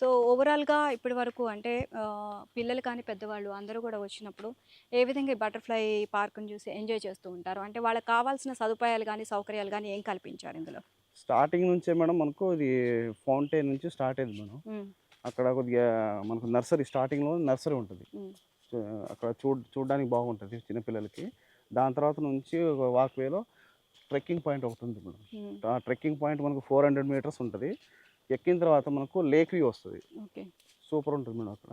So ఓవరాల్‌గా ఇప్పటి వరకు అంటే పిల్లలు కానీ, పెద్దవాళ్ళు అందరూ కూడా వచ్చినప్పుడు ఏ విధంగా ఈ బటర్‌ఫ్లై పార్క్‌ని చూసి ఎంజాయ్ చేస్తూ ఉంటారు? అంటే వాళ్ళకి కావాల్సిన సదుపాయాలు గానీ, సౌకర్యాలు గానీ ఏం కల్పించారు ఇందులో? స్టార్టింగ్ నుంచే మేడం మనకు ఇది ఫౌంటైన్ నుంచి స్టార్ట్ అయింది మేడం. హ్మ్. అక్కడ కొద్దిగా మనకు నర్సరీ స్టార్టింగ్‌లో నర్సరీ ఉంటది. హ్మ్. అక్కడ చూడడానికి బాగుంటది చిన్నపిల్లలకి. దాని తర్వాత నుంచి ఒక వాక్‌వేలో ట్రెక్కింగ్ పాయింట్ ఒకటుంది మేడం. హ్మ్. ఆ ట్రెక్కింగ్ పాయింట్ మనకు 400 మీటర్స్ ఉంటది. ఎక్కిన తర్వాత మనకు లేక్ వ్యూ వస్తది. ఓకే. సూపర్ ఉంటుంది మేడం అక్కడ.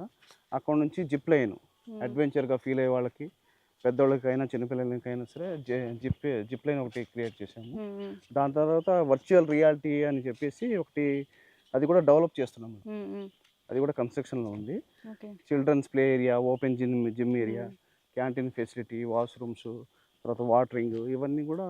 అక్కడ నుంచి జిప్ లైన్ హ్మ్. అడ్వెంచర్‌గా ఫీల్ అయ్యే వాళ్ళకి, పెద్దోళ్ళకైనా, చిన్నపిల్లలకైనా సరే జిప్ లైన్ ఒకటి క్రియేట్ చేశాము. హ్మ్. హ్మ్. దాని తర్వాత వర్చువల్ రియాలిటీ అని చెప్పేసి ఒకటి అది కూడా డెవలప్ చేస్తున్నాం మేడం. హ్మ్. హ్మ్. అది కూడా కన్‌స్ట్రక్షన్‌లో ఉంది. Okay. Children's play area, open gym area, hmm. Canteen facility, washrooms, తర్వాత వాటరింగ్ ఇవన్నీ కూడా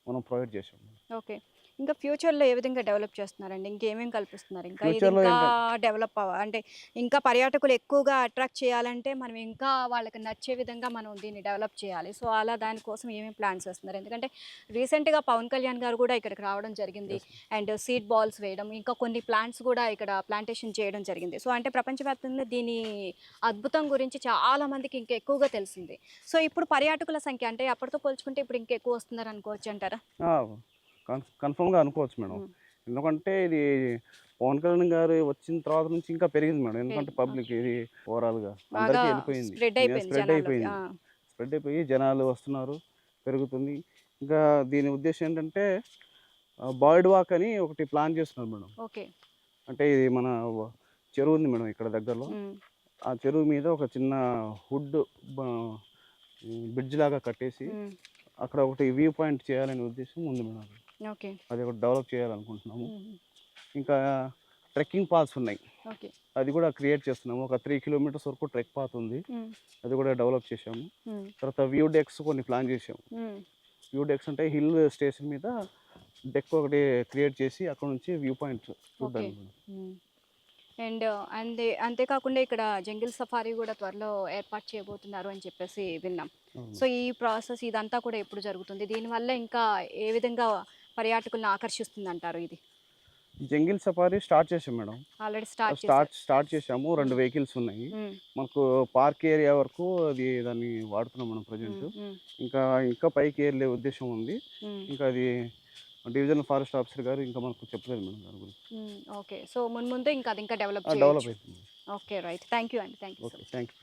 మనం ప్రొవైడ్ చేశాం. ఓకే. ఇంకా ఫ్యూచర్‌లో ఏ విధంగా డెవలప్ చేస్తున్నారండి? ఇంకేమేమి కల్పిస్తున్నారు? ఇంకా ఇది ఫ్యూచర్‌లో ఇంకా ఏంటంటే డెవలప్ అంటే ఇంకా పర్యాటకులు ఎక్కువగా అట్రాక్ట్ చేయాలంటే మనం ఇంకా వాళ్ళకి నచ్చే విధంగా మనం దీన్ని డెవలప్ చేయాలి. సో, అలా దానికోసం ఏమేమి ప్లాన్స్ వేస్తున్నారు? ఎందుకంటే రీసెంట్‌గా పవన్ కళ్యాణ్ గారు కూడా ఇక్కడికి రావడం జరిగింది. యెస్. అండ్ సీడ్ బాల్స్ వేయడం, ఇంకా కొన్ని ప్లాంట్స్ కూడా ఇక్కడ ప్లాంటేషన్ చేయడం జరిగింది. సో, అంటే ప్రపంచవ్యాప్తంగా దీని అద్భుతం గురించి చాలా మందికి ఇంకా ఎక్కువగా తెలిసింది. సో, ఇప్పుడు పర్యాటకుల సంఖ్య అంటే అప్పటితో పోల్చుకుంటే ఇప్పుడు ఇంకా ఎక్కువ వస్తున్నారనుకోవచ్చంటారా? ఆ! కన్ఫర్మ్‌గా అనుకోవచ్చు మేడం. హ్మ్. ఎందుకంటే ఇది పవన్ కళ్యాణ్ గారు వచ్చిన తర్వాత నుంచి ఇంకా పెరిగింది మేడం. ఎందుకంటే పబ్లిక్ ఓకే. ఇది ఓవరాల్‌గా బాగా అందరికీ వెళ్ళిపోయింది. స్ప్రెడ్ అయిపోయింది స్ప్రెడ్ జనాల్లోకి. ఆ! అయిపోయింది. స్ప్రెడ్ అయిపోయి జనాలు వస్తున్నారు, పెరుగుతుంది. ఇంకా దీని ఉద్దేశ్యం ఏంటంటే బర్డ్ వాక్ అని ఒకటి ప్లాన్ చేస్తున్నారు మేడం. ఓకే. అంటే ఇది మన చెరువు ఉంది మేడం ఇక్కడ దగ్గరలో. హ్మ్. ఆ చెరువు మీద ఒక చిన్న వుడ్ బ బ్రిడ్జ్ లాగా కట్టేసి హ్మ్. అక్కడ ఒకటి వ్యూ పాయింట్ చేయాలనే ఉద్దేశ్యం ఉంది మేడం. ఓకే. అది ఒకటి డెవలప్ చేయాలనుకుంటున్నాము. హుహు. ఇంకా ట్రెక్కింగ్ పాత్స్ ఉన్నాయి. ఓకే. అది కూడా క్రియేట్ చేస్తున్నాము. ఒక 3 కిలోమీటర్స్ వరకు ట్రెక్ పాత్ ఉంది. హ్మ్. అది కూడా డెవలప్ చేశాము. హ్మ్. తర్వాత వ్యూ డెక్స్ కొన్ని ప్లాన్ చేశాము. హ్మ్. వ్యూ డెక్స్ అంటే హిల్ స్టేషన్ మీద డెక్ ఒకటి క్రియేట్ చేసి అక్కడ నుంచి వ్యూ పాయింట్ ఓకే. చూడ్డానికి. హ్మ్. అండ్ అంతే కాకుండా ఇక్కడ జంగిల్ సఫారీ గూడా త్వరలో ఏర్పాటు చేయబోతున్నారు అని చెప్పేసి విన్నాం. అవును. సో, ఈ ప్రాసెస్ ఇదంతా కూడా ఎప్పుడు జరుగుతుంది? దీనివల్ల ఇంకా ఏ విధంగా పర్యాటకులను ఆకర్షిస్తుందంటారు ఇది? జంగిల్ సఫారీ స్టార్ట్ చేశాం మేడం. ఆల్రెడీ స్టార్ట్ స్టార్ట్ చేశారు. స్టార్ట్ చేశాము. 2 హ్మ్. వెహికల్స్ ఉన్నాయి. హ్మ్. మనకు పార్క్ ఏరియా వరకు దాన్ని వాడుతున్నాం మనం హ్మ్. ప్రెజెంట్. హ్మ్. ఇంకా ఇంకా పైకి ఏర్లే ఉద్దేశ్యం ఉంది. హ్మ్. ఇంకా అది డివిజనల్ ఫారెస్ట్ ఆఫీసర్ గారు ఇంకా మనకు చెప్పలేదు మేడం దాని గురించి. హ్మ్. ఓకే. సో, మున్ముందు ఇంకా అది ఇంకా డెవలప్ డెవలప్ చేయొచ్చు. అవుతుంది. ఓకే. రైట్. థాంక్ యూ అండి. Thank you so okay. Much. Thank you.